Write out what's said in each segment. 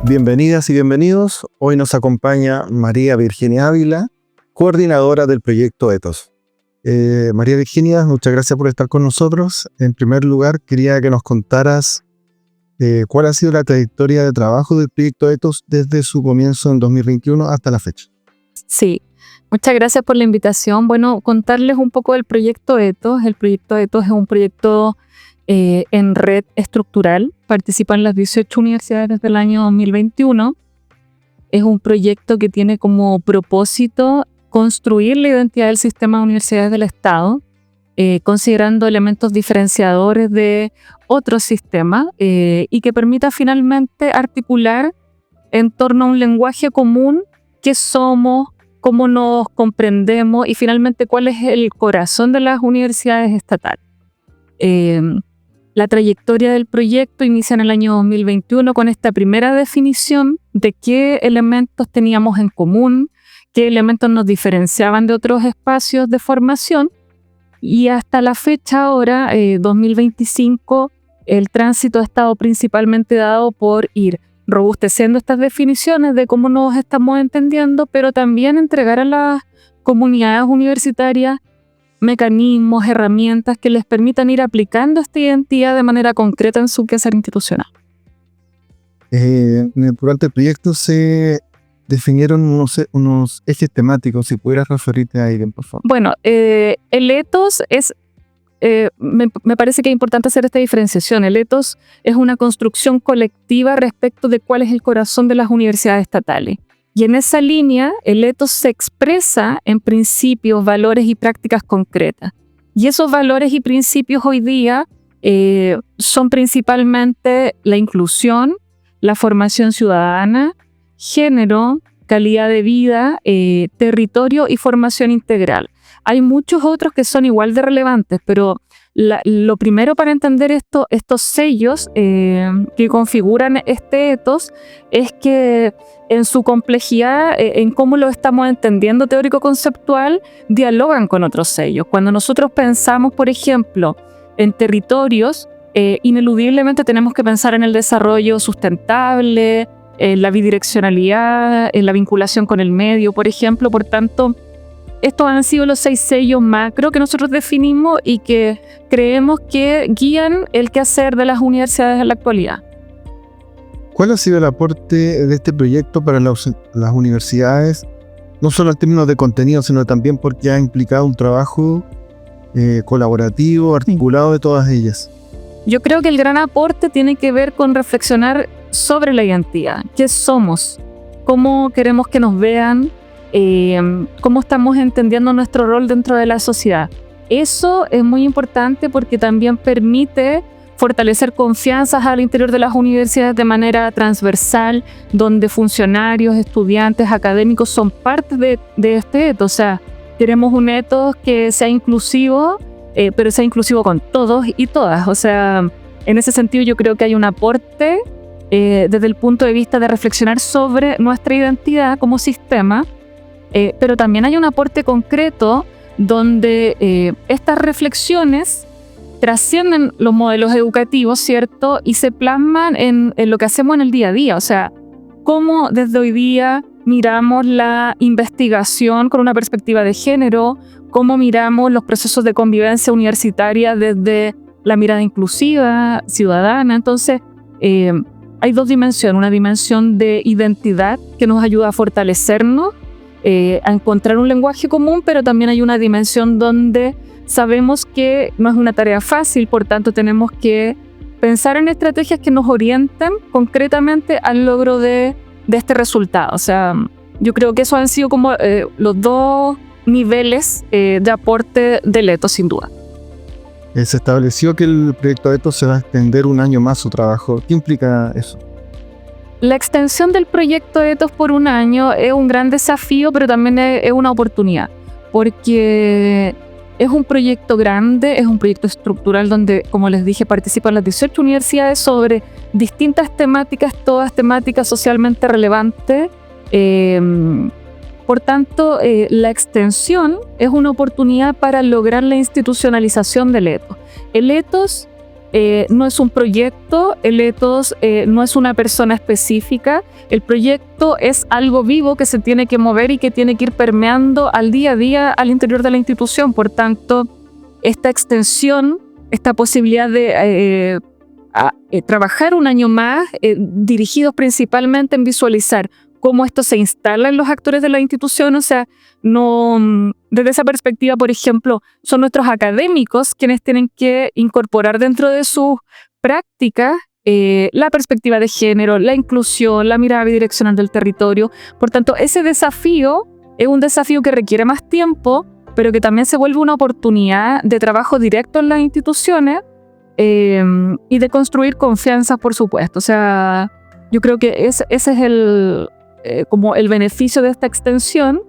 Bienvenidas y bienvenidos. Hoy nos acompaña María Virginia Ávila, coordinadora del proyecto Ethos. María Virginia, muchas gracias por estar con nosotros. En primer lugar, quería que nos contaras cuál ha sido la trayectoria de trabajo del proyecto Ethos desde su comienzo en 2021 hasta la fecha. Sí, muchas gracias por la invitación. Bueno, contarles un poco del proyecto Ethos. El proyecto Ethos es un proyecto en red estructural. Participan las 18 universidades desde el año 2021. Es un proyecto que tiene como propósito construir la identidad del sistema de universidades del Estado, considerando elementos diferenciadores de otros sistemas y que permita finalmente articular en torno a un lenguaje común qué somos, cómo nos comprendemos y finalmente cuál es el corazón de las universidades estatales. La trayectoria del proyecto inicia en el año 2021 con esta primera definición de qué elementos teníamos en común, qué elementos nos diferenciaban de otros espacios de formación, y hasta la fecha ahora, 2025, el tránsito ha estado principalmente dado por ir robusteciendo estas definiciones de cómo nos estamos entendiendo, pero también entregar a las comunidades universitarias mecanismos, herramientas que les permitan ir aplicando esta identidad de manera concreta en su quehacer institucional. Durante el proyecto se definieron unos ejes temáticos, si pudieras referirte a ellos, por favor. Bueno, el ethos es, me parece que es importante hacer esta diferenciación. El ethos es una construcción colectiva respecto de cuál es el corazón de las universidades estatales. Y en esa línea, el ethos se expresa en principios, valores y prácticas concretas. Y esos valores y principios hoy día son principalmente la inclusión, la formación ciudadana, género, calidad de vida, territorio y formación integral. Hay muchos otros que son igual de relevantes, pero lo primero para entender estos sellos que configuran este ethos es que en su complejidad, en cómo lo estamos entendiendo teórico-conceptual, dialogan con otros sellos. Cuando nosotros pensamos, por ejemplo, en territorios, ineludiblemente tenemos que pensar en el desarrollo sustentable, en la bidireccionalidad, en la vinculación con el medio, por ejemplo. Por tanto, estos han sido los 6 sellos macro que nosotros definimos y que creemos que guían el quehacer de las universidades en la actualidad. ¿Cuál ha sido el aporte de este proyecto para las universidades? No solo en términos de contenido, sino también porque ha implicado un trabajo colaborativo, articulado de todas ellas. Yo creo que el gran aporte tiene que ver con reflexionar sobre la identidad. ¿Qué somos? ¿Cómo queremos que nos vean? ¿Cómo estamos entendiendo nuestro rol dentro de la sociedad? Eso es muy importante porque también permite fortalecer confianzas al interior de las universidades de manera transversal, donde funcionarios, estudiantes, académicos son parte de este ethos. O sea, queremos un ethos que sea inclusivo, pero sea inclusivo con todos y todas. O sea, en ese sentido yo creo que hay un aporte desde el punto de vista de reflexionar sobre nuestra identidad como sistema, pero también hay un aporte concreto donde estas reflexiones trascienden los modelos educativos, ¿cierto? Y se plasman en lo que hacemos en el día a día. O sea, cómo desde hoy día miramos la investigación con una perspectiva de género, cómo miramos los procesos de convivencia universitaria desde la mirada inclusiva, ciudadana. Entonces, hay 2 dimensiones. Una dimensión de identidad que nos ayuda a fortalecernos, a encontrar un lenguaje común, pero también hay una dimensión donde sabemos que no es una tarea fácil, por tanto tenemos que pensar en estrategias que nos orienten concretamente al logro de este resultado. O sea, yo creo que esos han sido como los 2 niveles de aporte del ethos, sin duda. Se estableció que el proyecto Ethos se va a extender un año más su trabajo. ¿Qué implica eso? La extensión del proyecto Ethos por un año es un gran desafío, pero también es una oportunidad, porque es un proyecto grande, es un proyecto estructural donde, como les dije, participan las 18 universidades sobre distintas temáticas, todas temáticas socialmente relevantes. Por tanto, la extensión es una oportunidad para lograr la institucionalización del ethos. El ethos no es un proyecto, el ethos no es una persona específica, el proyecto es algo vivo que se tiene que mover y que tiene que ir permeando al día a día al interior de la institución. Por tanto, esta extensión, esta posibilidad de trabajar un año más, dirigidos principalmente en visualizar cómo esto se instala en los actores de la institución. O sea, no, desde esa perspectiva, por ejemplo, son nuestros académicos quienes tienen que incorporar dentro de sus prácticas la perspectiva de género, la inclusión, la mirada bidireccional del territorio. Por tanto, ese desafío es un desafío que requiere más tiempo, pero que también se vuelve una oportunidad de trabajo directo en las instituciones y de construir confianza, por supuesto. O sea, yo creo que ese es como el beneficio de esta extensión,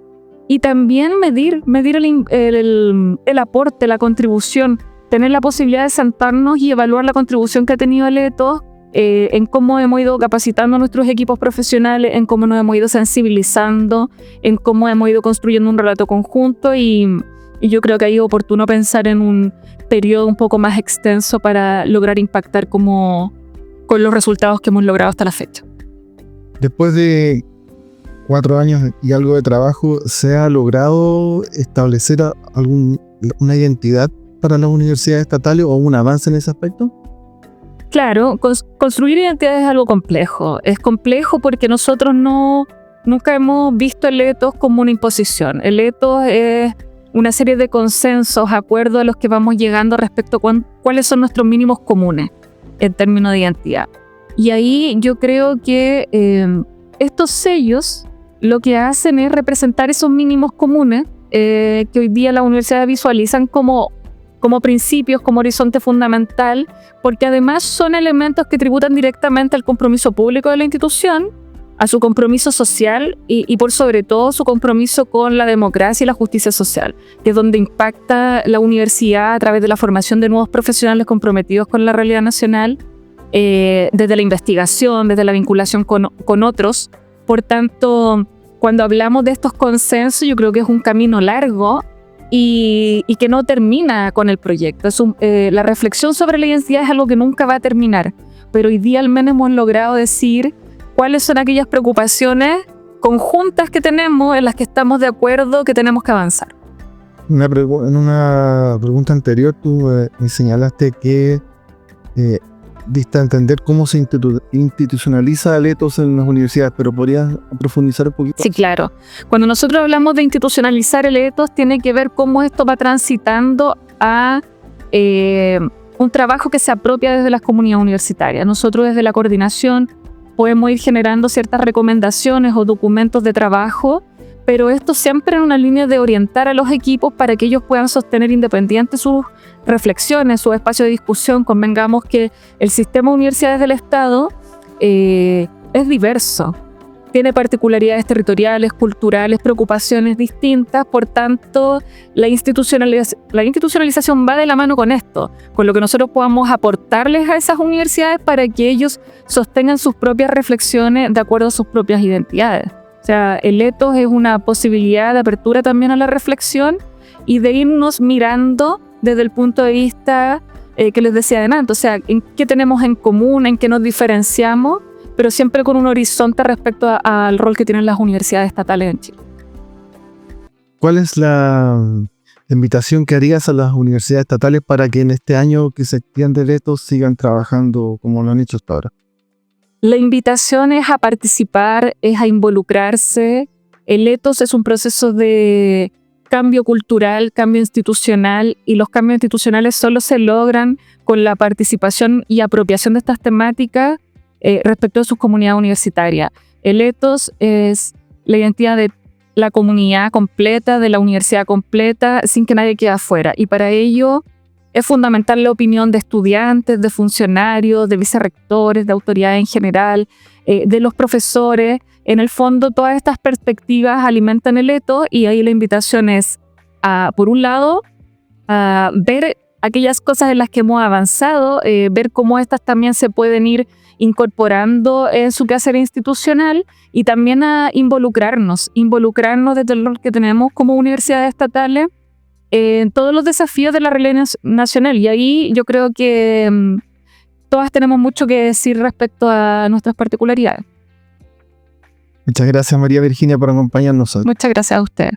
y también medir el aporte, la contribución, tener la posibilidad de sentarnos y evaluar la contribución que ha tenido el ethos en cómo hemos ido capacitando a nuestros equipos profesionales, en cómo nos hemos ido sensibilizando, en cómo hemos ido construyendo un relato conjunto, y yo creo que ahí es oportuno pensar en un periodo un poco más extenso para lograr impactar con los resultados que hemos logrado hasta la fecha. Después de 4 años y algo de trabajo, ¿se ha logrado establecer una identidad para las universidades estatales o un avance en ese aspecto? Claro, construir identidad es algo complejo. Es complejo porque nosotros nunca hemos visto el ethos como una imposición. El ethos es una serie de consensos, acuerdos a los que vamos llegando respecto a cuáles son nuestros mínimos comunes en términos de identidad. Y ahí yo creo que estos sellos lo que hacen es representar esos mínimos comunes que hoy día las universidades visualizan como principios, como horizonte fundamental, porque además son elementos que tributan directamente al compromiso público de la institución, a su compromiso social y por sobre todo su compromiso con la democracia y la justicia social, que es donde impacta la universidad a través de la formación de nuevos profesionales comprometidos con la realidad nacional, desde la investigación, desde la vinculación con otros. Por tanto, cuando hablamos de estos consensos, yo creo que es un camino largo y que no termina con el proyecto. La reflexión sobre la identidad es algo que nunca va a terminar, pero hoy día al menos hemos logrado decir cuáles son aquellas preocupaciones conjuntas que tenemos, en las que estamos de acuerdo, que tenemos que avanzar. En una pregunta anterior tú me señalaste que diste a entender cómo se institucionaliza el ethos en las universidades, pero ¿podrías profundizar un poquito? Sí, claro. Cuando nosotros hablamos de institucionalizar el ethos, tiene que ver cómo esto va transitando a un trabajo que se apropia desde las comunidades universitarias. Nosotros desde la coordinación podemos ir generando ciertas recomendaciones o documentos de trabajo, pero esto siempre en una línea de orientar a los equipos para que ellos puedan sostener independientes sus reflexiones, sus espacios de discusión. Convengamos que el sistema de universidades del Estado es diverso, tiene particularidades territoriales, culturales, preocupaciones distintas. Por tanto, la institucionalización va de la mano con esto, con lo que nosotros podamos aportarles a esas universidades para que ellos sostengan sus propias reflexiones de acuerdo a sus propias identidades. O sea, el ethos es una posibilidad de apertura también a la reflexión y de irnos mirando desde el punto de vista que les decía adelante, o sea, en qué tenemos en común, en qué nos diferenciamos, pero siempre con un horizonte respecto al rol que tienen las universidades estatales en Chile. ¿Cuál es la invitación que harías a las universidades estatales para que en este año que se extiende el ethos sigan trabajando como lo han hecho hasta ahora? La invitación es a participar, es a involucrarse. El ethos es un proceso de cambio cultural, cambio institucional, y los cambios institucionales solo se logran con la participación y apropiación de estas temáticas respecto a sus comunidades universitarias. El ethos es la identidad de la comunidad completa, de la universidad completa, sin que nadie quede afuera. Y para ello es fundamental la opinión de estudiantes, de funcionarios, de vicerrectores, de autoridades en general, de los profesores. En el fondo, todas estas perspectivas alimentan el ethos, y ahí la invitación es, por un lado, a ver aquellas cosas en las que hemos avanzado, ver cómo estas también se pueden ir incorporando en su quehacer institucional, y también a involucrarnos desde el rol que tenemos como universidades estatales en todos los desafíos de la realidad nacional. Y ahí yo creo que todas tenemos mucho que decir respecto a nuestras particularidades. Muchas gracias, María Virginia, por acompañarnos hoy. Muchas gracias a usted.